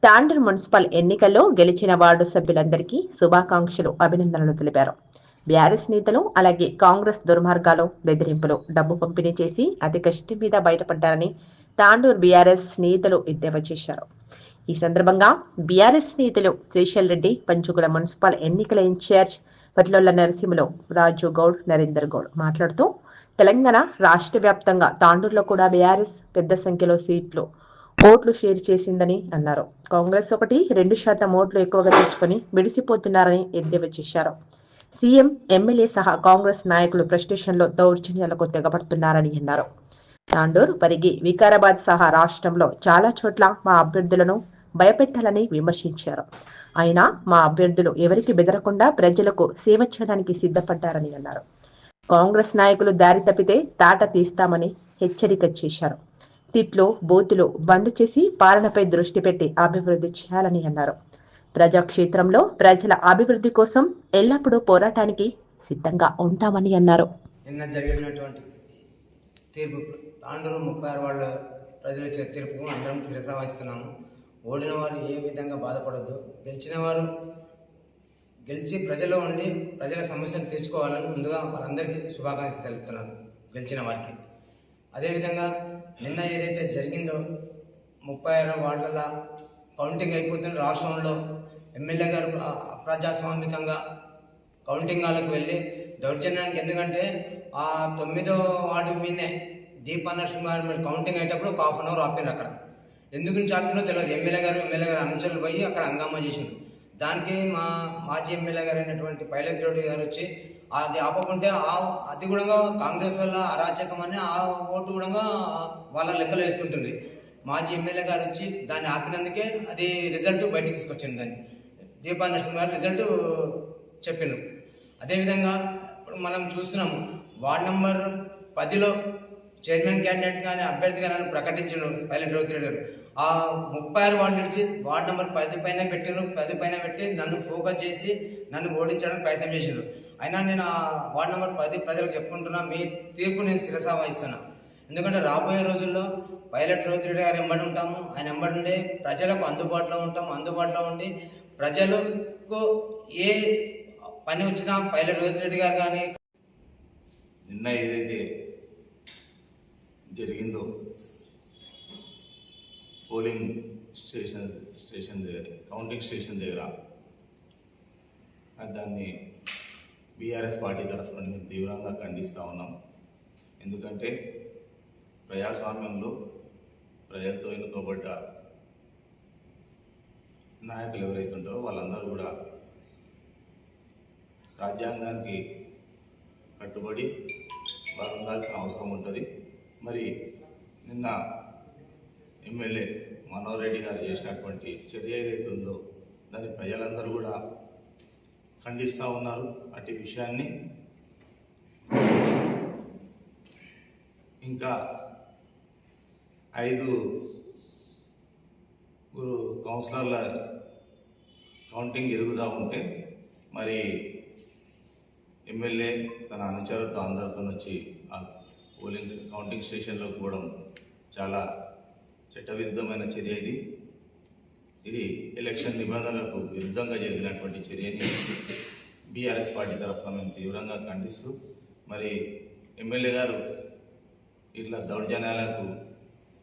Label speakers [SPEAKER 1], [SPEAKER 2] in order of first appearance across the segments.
[SPEAKER 1] Tandur municipal ఎన్నికల్లో గెలిచిన ward సభ్యులందరికీ శుభాకాంక్షలు, అభినందనలు తెలిపారు. బీఆర్ఎస్ నేతలు అలాగే కాంగ్రెస్ దుర్మార్గాలు, బెదిరింపులు, డబ్బు పంపిణీ చేసి అతి కష్టం మీద బయటపడ్డారని తాండూరు బీఆర్ఎస్ నేతలు ఎద్దేవా చేశారు. ఈ సందర్భంగా బీఆర్ఎస్ నేతలు శ్రీశైల్ రెడ్డి, పంచుకుల మున్సిపల్ ఎన్నికల ఇన్ఛార్జ్ పట్లొల్ల నరసింహులు, రాజు గౌడ్, నరేందర్ గౌడ్ మాట్లాడుతూ తెలంగాణ రాష్ట్ర వ్యాప్తంగా తాండూరులో కూడా బీఆర్ఎస్ పెద్ద సంఖ్యలో సీట్లు ఓట్లు షేర్ చేసిందని అన్నారు. కాంగ్రెస్ 1-2% ఓట్లు ఎక్కువగా తెచ్చుకొని విడిసిపోతున్నారని ఎద్దేవా చేశారు. సీఎం, ఎమ్మెల్యే సహా కాంగ్రెస్ నాయకులు ఫ్రస్ట్రేషన్లో దౌర్జన్యాలకు తెగబడుతున్నారని అన్నారు. తాండూరు, పరిగి, వికారాబాద్ సహా రాష్ట్రంలో చాలా చోట్ల మా అభ్యర్థులను భయపెట్టాలని విమర్శించారు. అయినా మా అభ్యర్థులు ఎవరికి బెదరకుండా ప్రజలకు సేవ చేయడానికి సిద్ధపడ్డారని అన్నారు. కాంగ్రెస్ నాయకులు దారి తప్పితే తాట తీస్తామని హెచ్చరిక చేశారు. తిట్లు, బూతులు బంద్ చేసి పాలనపై దృష్టి పెట్టి అభివృద్ధి చేయాలని అన్నారు. ప్రజాక్షేత్రంలో ప్రజల అభివృద్ధి కోసం ఎల్లప్పుడూ పోరాటానికి సిద్ధంగా ఉంటామని అన్నారు.
[SPEAKER 2] నిన్న జరిగినటువంటి తీర్పు, తాండూరు 36 వాళ్ళ ప్రజలు ఇచ్చిన తీర్పుకు అందరం శిరస వహిస్తున్నాము. ఓడిన వారు ఏ విధంగా బాధపడద్దు, గెలిచిన వారు గెలిచి ప్రజల్లో ఉండి ప్రజల సమస్యలు తీర్చుకోవాలని ముందుగా వారందరికీ శుభాకాంక్షలు తెలుపుతున్నాను గెలిచిన వారికి. అదేవిధంగా నిన్న ఏదైతే జరిగిందో 36 వార్డుల కౌంటింగ్ అయిపోతున్న రాష్ట్రంలో ఎమ్మెల్యే గారు అప్రజాస్వామికంగా కౌంటింగ్ హాల్కి వెళ్ళి దౌర్జన్యానికి, ఎందుకంటే ఆ 9వ వార్డు మీదే దీపా నరసింహ గారు మీరు కౌంటింగ్ అయ్యేటప్పుడు ఒక హాఫ్ అన్ అవర్ ఆపినారు. అక్కడ ఎందుకు ఆపినో తెలియదు. ఎమ్మెల్యే గారు అనుచరులు పోయి అక్కడ హంగామా చేసిండు. దానికి మా మాజీ ఎమ్మెల్యే గారు అయినటువంటి పైలట్ రెడ్డి గారు వచ్చి అది ఆపకుంటే అది కూడా కాంగ్రెస్ వల్ల అరాచకం అని ఆ ఓటు కూడా వాళ్ళ లెక్కలు వేసుకుంటుంది. మాజీ ఎమ్మెల్యే గారు వచ్చి దాన్ని ఆపినందుకే అది రిజల్ట్ బయటకు తీసుకొచ్చింది. దాన్ని దీపా నరసింహ గారు రిజల్ట్ చెప్పిండు. అదేవిధంగా ఇప్పుడు మనం చూస్తున్నాము, వార్డ్ నెంబర్ 10లో చైర్మన్ క్యాండిడేట్ కానీ అభ్యర్థిగా నన్ను ప్రకటించిన పైలట్ రెడ్డి గారు ఆ 36 వార్డు నుంచి వార్డు నెంబర్ 10 పైన పెట్టిన 10 పైన పెట్టి నన్ను ఫోకస్ చేసి నన్ను ఓడించడానికి ప్రయత్నం చేసిండు. అయినా నేను ఆ వార్డు నెంబర్ 10 ప్రజలకు చెప్పుకుంటున్నా, మీ తీర్పు నేను శిరస వహిస్తున్నా. ఎందుకంటే రాబోయే రోజుల్లో పైలట్ రెడ్డి గారు ఎంబడి ఉంటాము, ఆయన ఎంబడి ఉండే ప్రజలకు అందుబాటులో ఉంటాము. అందుబాటులో ఉండి ప్రజలకు ఏ పని వచ్చినా పైలట్ రెడ్డి గారు కానీ.
[SPEAKER 3] నిన్న ఏదైతే జరిగిందో పోలింగ్ స్టేషన్ కౌంటింగ్ స్టేషన్ దగ్గర, దాన్ని బీఆర్ఎస్ పార్టీ తరఫున మేము తీవ్రంగా ఖండిస్తూ ఉన్నాం. ఎందుకంటే ప్రజాస్వామ్యంలో ప్రజలతో ఎన్నుకోబడ్డ నాయకులు ఎవరైతే ఉంటారో వాళ్ళందరూ కూడా రాజ్యాంగానికి కట్టుబడి వారు ఉండాల్సిన అవసరం ఉంటుంది. మరి నిన్న ఎమ్మెల్యే మనోహర్ రెడ్డి గారు చేసినటువంటి చర్య ఏదైతే ఉందో దాన్ని ప్రజలందరూ కూడా ఖండిస్తూ ఉన్నారు. అట్టి విషయాన్ని ఇంకా 5 కౌన్సిలర్ల కౌంటింగ్ జరుగుతూ ఉంటే మరి ఎమ్మెల్యే తన అనుచరులతో అందరితో వచ్చి ఆ పోలింగ్ కౌంటింగ్ స్టేషన్లో పోవడం చాలా చట్టవిరుద్ధమైన చర్య. ఇది ఎలక్షన్ నిబంధనలకు విరుద్ధంగా జరిగినటువంటి చర్యని బీఆర్ఎస్ పార్టీ తరఫున మేము తీవ్రంగా ఖండిస్తూ, మరి ఎమ్మెల్యే గారు ఇట్లా దౌర్జన్యాలకు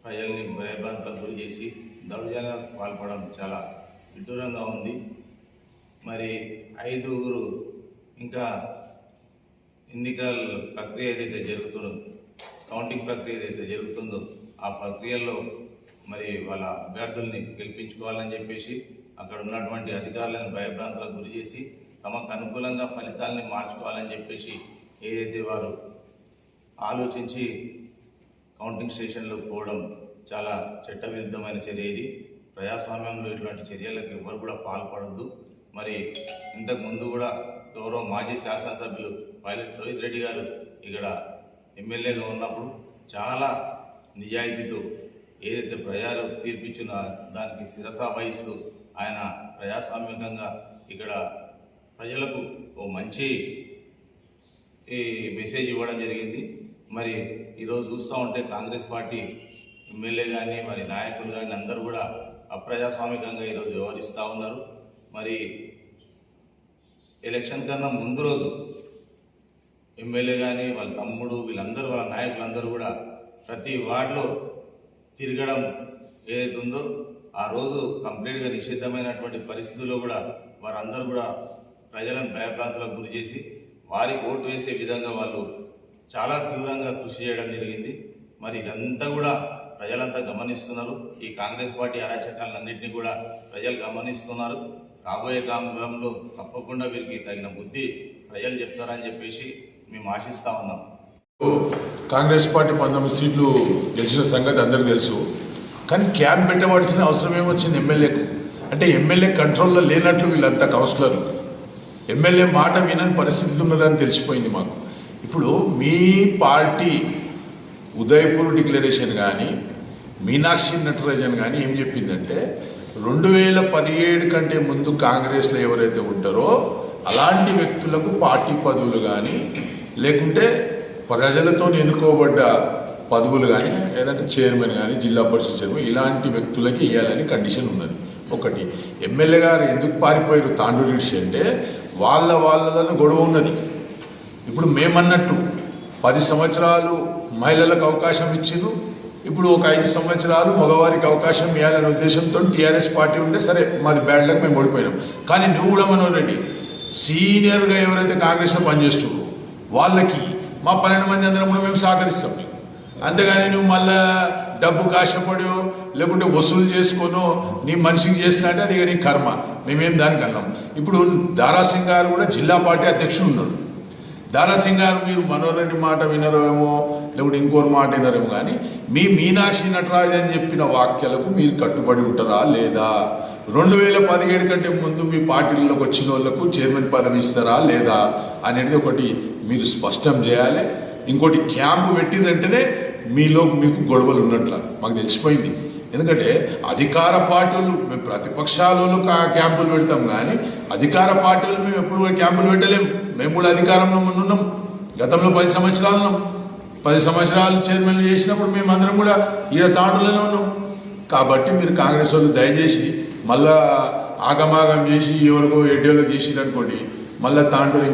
[SPEAKER 3] ప్రజల్ని భయభ్రాంతులకు గురి చేసి దౌర్జన్యాలకు పాల్పడడం చాలా విడ్డూరంగా ఉంది. మరి 5 ఇంకా ఎన్నికల ప్రక్రియ ఏదైతే జరుగుతుందో, కౌంటింగ్ ప్రక్రియ ఏదైతే జరుగుతుందో ఆ ప్రక్రియలో మరి వాళ్ళ అభ్యర్థుల్ని గెలిపించుకోవాలని చెప్పేసి అక్కడ ఉన్నటువంటి అధికారులను భయభ్రాంతులకు గురి చేసి తమకు అనుకూలంగా ఫలితాలని మార్చుకోవాలని చెప్పేసి ఏదైతే వారు ఆలోచించి కౌంటింగ్ స్టేషన్లో పోవడం చాలా చట్టవిరుద్ధమైన చర్య. ఇది ప్రజాస్వామ్యంలో ఇటువంటి చర్యలకు ఎవరు కూడా పాల్పడద్దు. మరి ఇంతకు ముందు కూడా గౌరవ మాజీ శాసనసభ్యులు పైలట్ రోహిత్ రెడ్డి గారు ఇక్కడ ఎమ్మెల్యేగా ఉన్నప్పుడు చాలా నిజాయితీతో ఏదైతే ప్రజలు తీర్పిచ్చిన దానికి శిరస వహిస్తూ ఆయన ప్రజాస్వామ్యంగా ఇక్కడ ప్రజలకు ఓ మంచి మెసేజ్ ఇవ్వడం జరిగింది. మరి ఈరోజు చూస్తూ ఉంటే కాంగ్రెస్ పార్టీ ఎమ్మెల్యే కానీ మరి నాయకులు కానీ అందరూ కూడా అప్రజాస్వామికంగా ఈరోజు వ్యవహరిస్తూ ఉన్నారు. మరి ఎలక్షన్ కన్నా ముందు రోజు ఎమ్మెల్యే కానీ వాళ్ళ తమ్ముడు వీళ్ళందరూ వాళ్ళ నాయకులందరూ కూడా ప్రతి వార్డులో తిరగడం ఏదైతే ఉందో ఆ రోజు కంప్లీట్గా నిషిద్ధమైనటువంటి పరిస్థితుల్లో కూడా వారందరూ కూడా ప్రజలను భయభ్రాంతులకు గురి చేసి వారికి ఓటు వేసే విధంగా వాళ్ళు చాలా తీవ్రంగా కృషి చేయడం జరిగింది. మరి ఇదంతా కూడా ప్రజలంతా గమనిస్తున్నారు. ఈ కాంగ్రెస్ పార్టీ అరాచకాలన్నింటినీ కూడా ప్రజలు గమనిస్తున్నారు. రాబోయే కాలంలో తప్పకుండా వీరికి తగిన బుద్ధి ప్రజలు చెప్తారని చెప్పేసి మేము ఆశిస్తూ ఉన్నాం.
[SPEAKER 4] కాంగ్రెస్ పార్టీ 19 సీట్లు గెలిచిన సంగతి అందరికీ తెలుసు. కానీ క్యాంప్ పెట్టవలసిన అవసరం ఏమొచ్చింది ఎమ్మెల్యేకు? అంటే ఎమ్మెల్యే కంట్రోల్లో లేనట్లు వీళ్ళంతా కౌన్సిలర్లు. ఎమ్మెల్యే మాట వినని పరిస్థితి ఉన్నదని తెలిసిపోయింది మాకు. ఇప్పుడు మీ పార్టీ ఉదయపూర్ డిక్లరేషన్ కానీ మీనాక్షి నటరాజన్ కానీ ఏం చెప్పిందంటే 2017 కంటే ముందు కాంగ్రెస్లో ఎవరైతే ఉంటారో అలాంటి వ్యక్తులకు పార్టీ పదవులు కానీ లేకుంటే ప్రజలతో ఎన్నుకోబడ్డ పదవులు కానీ ఏదంటే చైర్మన్ కానీ జిల్లా పరిషత్ చైర్మన్ ఇలాంటి వ్యక్తులకి ఇవ్వాలని కండిషన్ ఉన్నది. ఒకటి, ఎమ్మెల్యే గారు ఎందుకు పారిపోయారు తాండూరు విషయం అంటే వాళ్ళలో గొడవ ఉన్నది. ఇప్పుడు మేమన్నట్టు 10 సంవత్సరాలు మహిళలకు అవకాశం ఇచ్చిండ్రు, ఇప్పుడు ఒక 5 సంవత్సరాలు మగవారికి అవకాశం ఇవ్వాలనే ఉద్దేశంతో టీఆర్ఎస్ పార్టీ ఉంటే సరే మాది బ్యాడ్ లక్ మేము ఓడిపోయినాం. కానీ నువ్వు కూడా మనోహర్ రెడ్డి సీనియర్గా ఎవరైతే కాంగ్రెస్లో పనిచేస్తున్నారో వాళ్ళకి మా 12 మంది అందరం కూడా మేము సహకరిస్తాం నీకు. అంతేగాని నువ్వు మళ్ళా డబ్బు కాశపడో లేకుంటే వసూలు చేసుకోనో నీ మనిషికి చేస్తా అంటే అది నీ కర్మ, మేమేం దానికి అన్నాం. ఇప్పుడు దారాసింగ్ గారు కూడా జిల్లా పార్టీ అధ్యక్షుడు ఉన్నాడు. దారాసింగ్ గారు మీరు మనోహర్ రెడ్డి మాట వినరేమో లేకుంటే ఇంకోరు మాట వినరేమో కానీ మీ మీనాక్షి నటరాజ్ అని చెప్పిన వాక్యాలకు మీరు కట్టుబడి ఉంటారా లేదా? 2017 కంటే ముందు మీ పార్టీలకు వచ్చిన వాళ్ళకు చైర్మన్ పదవి ఇస్తారా లేదా అనేది ఒకటి మీరు స్పష్టం చేయాలి. ఇంకోటి క్యాంపు పెట్టిందంటేనే మీకు గొడవలు ఉన్నట్ల మాకు తెలిసిపోయింది. ఎందుకంటే అధికార పార్టీలు మేము ప్రతిపక్షాలలో క్యాంపులు పెడతాం కానీ అధికార పార్టీలు మేము ఎప్పుడు కూడా క్యాంపులు పెట్టలేము. మేము కూడా అధికారంలో ఉన్నాం. గతంలో 10 సంవత్సరాలు ఉన్నాం. 10 సంవత్సరాలు చైర్మన్లు చేసినప్పుడు మేము అందరం కూడా ఈడ తాండూలోనే ఉన్నాం. కాబట్టి మీరు కాంగ్రెస్ వాళ్ళు దయచేసి మళ్ళా ఆగమాగం చేసి ఎవరికో ఎడ్డోలో చేసిరు అనుకోండి మళ్ళీ తాండూరు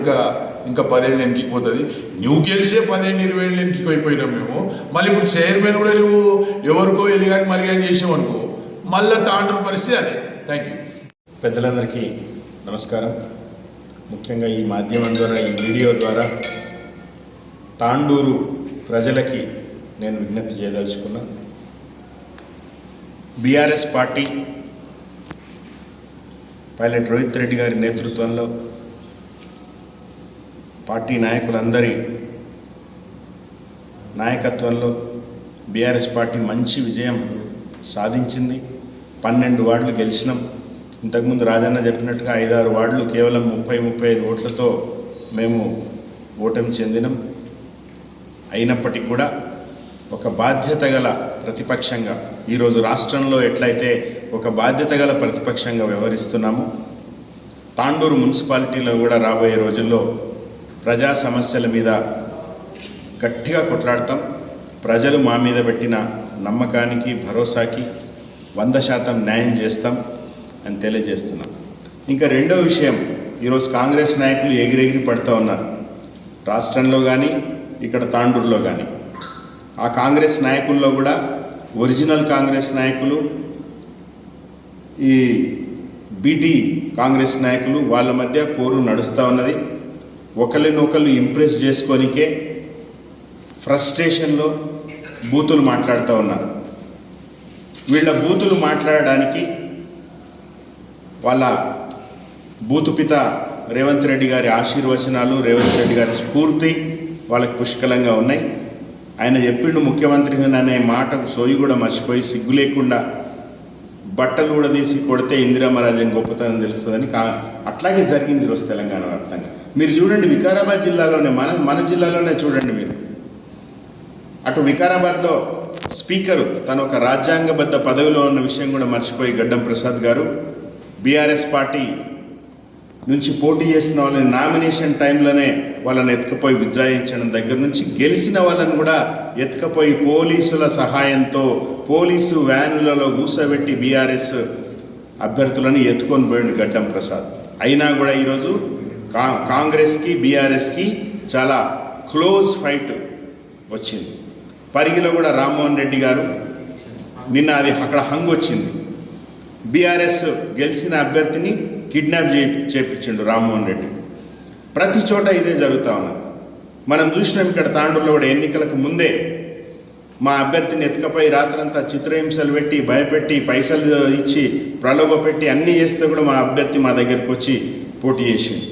[SPEAKER 4] ఇంకా 10 ఏళ్ళు వెనక్కిపోతుంది. నువ్వు గెలిచే 15-20 ఏళ్ళు వెనక్కి అయిపోయినాం మేము. మళ్ళీ ఇప్పుడు చైర్మన్ కూడా నువ్వు ఎవరికో ఎలిగాని మలిగాని చేసావనుకో మళ్ళీ తాండూరు పరిస్థితి అదే. Thank you.
[SPEAKER 5] పెద్దలందరికీ నమస్కారం. ముఖ్యంగా ఈ మాధ్యమం ద్వారా ఈ వీడియో ద్వారా తాండూరు ప్రజలకి నేను విజ్ఞప్తి చేయదలుచుకున్నా. BRS party pilot Rohit Reddy గారి నేతృత్వంలో పార్టీ నాయకులందరి నాయకత్వంలో బీఆర్ఎస్ పార్టీ మంచి విజయం సాధించింది. 12 వార్డులు గెలిచినాం. ఇంతకుముందు రాజన్న చెప్పినట్టుగా 5-6 వార్డులు కేవలం 30-35 ఓట్లతో మేము ఓటమి చెందినాం. అయినప్పటికీ కూడా ఒక బాధ్యత గల ప్రతిపక్షంగా ఈరోజు రాష్ట్రంలో ఎట్లయితే ఒక బాధ్యత గల ప్రతిపక్షంగా వ్యవహరిస్తున్నాము, తాండూరు మున్సిపాలిటీలో కూడా రాబోయే రోజుల్లో ప్రజా సమస్యల మీద గట్టిగా కొట్లాడతాం. ప్రజలు మా మీద పెట్టిన నమ్మకానికి భరోసాకి 100% న్యాయం చేస్తాం అని తెలియజేస్తున్నాం. ఇంకా రెండో విషయం, ఈరోజు కాంగ్రెస్ నాయకులు ఎగిరెగిరి పడుతూ ఉన్నారు రాష్ట్రంలో కానీ ఇక్కడ తాండూరులో కానీ. ఆ కాంగ్రెస్ నాయకుల్లో కూడా ఒరిజినల్ కాంగ్రెస్ నాయకులు, ఈ బీటీ కాంగ్రెస్ నాయకులు వాళ్ళ మధ్య పోరు నడుస్తూ ఉన్నది. ఒకరినొకరు ఇంప్రెస్ చేసుకోనికే ఫ్రస్ట్రేషన్లో బూతులు మాట్లాడుతూ ఉన్నారు. వీళ్ళ బూతులు మాట్లాడడానికి వాళ్ళ బూతు పిత రేవంత్ రెడ్డి గారి ఆశీర్వచనాలు, రేవంత్ రెడ్డి గారి స్ఫూర్తి వాళ్ళకి పుష్కలంగా ఉన్నాయి. ఆయన చెప్పిండు ముఖ్యమంత్రి అనే మాటకు సోయి కూడా మర్చిపోయి సిగ్గు లేకుండా బట్టలు కూడా తీసి కొడితే ఇందిరామరాజ్యం గొప్పతనం తెలుస్తుందని అట్లాగే జరిగింది ఈరోజు తెలంగాణ వ్యాప్తంగా. మీరు చూడండి, వికారాబాద్ జిల్లాలోనే మన జిల్లాలోనే చూడండి మీరు. అటు వికారాబాద్లో స్పీకరు తను ఒక రాజ్యాంగబద్ధ పదవిలో ఉన్న విషయం కూడా మర్చిపోయి గడ్డం ప్రసాద్ గారు బీఆర్ఎస్ పార్టీ నుంచి పోటీ చేసిన వాళ్ళని నామినేషన్ టైంలోనే వాళ్ళని ఎత్తుకుపోయి విద్రాయించడం దగ్గర నుంచి గెలిచిన వాళ్ళని కూడా ఎత్తుకుపోయి పోలీసుల సహాయంతో పోలీసు వ్యానులలో కూర్చోబెట్టి బీఆర్ఎస్ అభ్యర్థులను ఎత్తుకొని పోయిండు గడ్డం ప్రసాద్. అయినా కూడా ఈరోజు కాంగ్రెస్కి బీఆర్ఎస్కి చాలా క్లోజ్ ఫైట్ వచ్చింది. పరిగిలో కూడా రామ్మోహన్ రెడ్డి గారు నిన్న అది అక్కడ హంగ్ వచ్చింది. బీఆర్ఎస్ గెలిచిన అభ్యర్థిని కిడ్నాప్ చేయించిండు రామ్మోహన్ రెడ్డి. ప్రతి చోట ఇదే జరుగుతూ ఉన్నది. మనం చూసినాం ఇక్కడ తాండూరులో కూడా ఎన్నికలకు ముందే మా అభ్యర్థిని ఎత్తుకపోయి రాత్రంతా చిత్రహింసలు పెట్టి భయపెట్టి పైసలు ఇచ్చి ప్రలోభ పెట్టి అన్నీ చేస్తే కూడా మా అభ్యర్థి మా దగ్గరికి వచ్చి పోటీ చేసింది.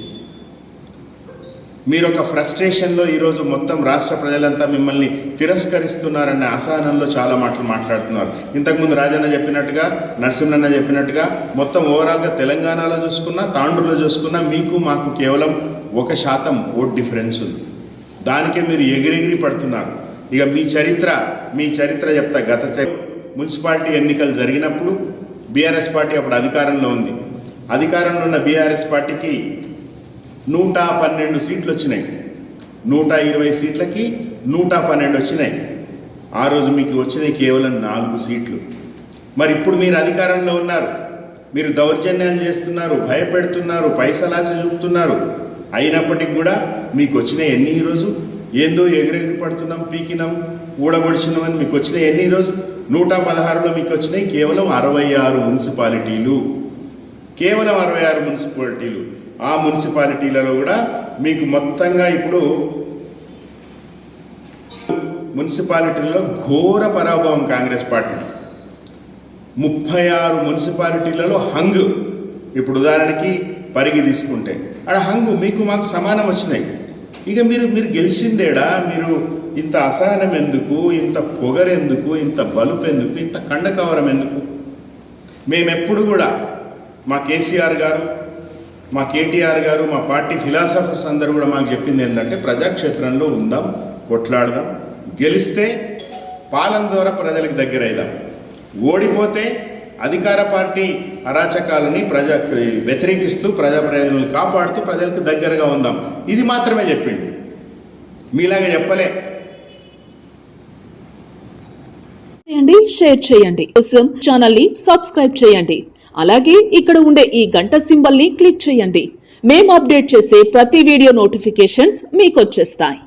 [SPEAKER 5] మీరు ఒక ఫ్రస్ట్రేషన్లో ఈరోజు మొత్తం రాష్ట్ర ప్రజలంతా మిమ్మల్ని తిరస్కరిస్తున్నారన్న అసహనంలో చాలా మాటలు మాట్లాడుతున్నారు. ఇంతకుముందు రాజన్న చెప్పినట్టుగా, నరసింహన్న చెప్పినట్టుగా మొత్తం ఓవరాల్గా తెలంగాణలో చూసుకున్నా తాండూరులో చూసుకున్నా మీకు మాకు కేవలం 1% ఓట్ డిఫరెన్స్ ఉంది. దానికే మీరు ఎగిరెగిరి పడుతున్నారు. ఇక మీ చరిత్ర చెప్తా. గత మున్సిపాలిటీ ఎన్నికలు జరిగినప్పుడు బీఆర్ఎస్ పార్టీ అప్పుడు అధికారంలో ఉంది. అధికారంలో ఉన్న బీఆర్ఎస్ పార్టీకి 112 సీట్లు వచ్చినాయి. 120 సీట్లకి 112 వచ్చినాయి. ఆ రోజు మీకు వచ్చినాయి కేవలం 4 సీట్లు. మరి ఇప్పుడు మీరు అధికారంలో ఉన్నారు, మీరు దౌర్జన్యాలు చేస్తున్నారు, భయపెడుతున్నారు, పైసలాశ చూపుతున్నారు. అయినప్పటికీ కూడా మీకు వచ్చినాయి ఎన్ని ఈరోజు? ఏందో ఎగిరెగిరి పడుతున్నాం, పీకినాం, ఊడబొడిచినామని మీకు వచ్చినాయి ఎన్ని ఈరోజు? 116లో మీకు వచ్చినాయి కేవలం 66 మున్సిపాలిటీలు. కేవలం 66 మున్సిపాలిటీలు. ఆ మున్సిపాలిటీలలో కూడా మీకు మొత్తంగా ఇప్పుడు మున్సిపాలిటీలలో ఘోర పరాభవం కాంగ్రెస్ పార్టీ. 36 మున్సిపాలిటీలలో హంగు. ఇప్పుడు ఉదాహరణకి పరిగి తీసుకుంటే అక్కడ హంగు మీకు మాకు సమానం వచ్చినాయి. ఇక మీరు గెలిచిందేడా? మీరు ఇంత అసహనం ఎందుకు, ఇంత పొగరెందుకు, ఇంత బలుపు ఎందుకు, ఇంత కండకవరం ఎందుకు? మేమెప్పుడు కూడా మా కేసీఆర్ గారు, మా కేటీఆర్ గారు, మా పార్టీ ఫిలాసఫర్స్ అందరూ కూడా మాకు చెప్పింది ఏంటంటే ప్రజాక్షేత్రంలో ఉందాం, కొట్లాడదాం, గెలిస్తే పాలన ద్వారా ప్రజలకు దగ్గర అయిదాం, ఓడిపోతే అధికార పార్టీ అరాచకాలని వ్యతిరేకిస్తూ ప్రజాప్రయోజనాలను కాపాడుతూ ప్రజలకు దగ్గరగా ఉందాం. ఇది మాత్రమే చెప్పిండు. మీలాగా చెప్పలే.
[SPEAKER 6] షేర్ చేయండి. కోసం ఛానల్ ని సబ్స్క్రైబ్ చేయండి. అలాగే ఇక్కడ ఉండే ఈ గంట సింబల్ ని క్లిక్ చేయండి. మేము అప్డేట్ చేసే ప్రతి వీడియో నోటిఫికేషన్స్ మీకు వచ్చేస్తాయి.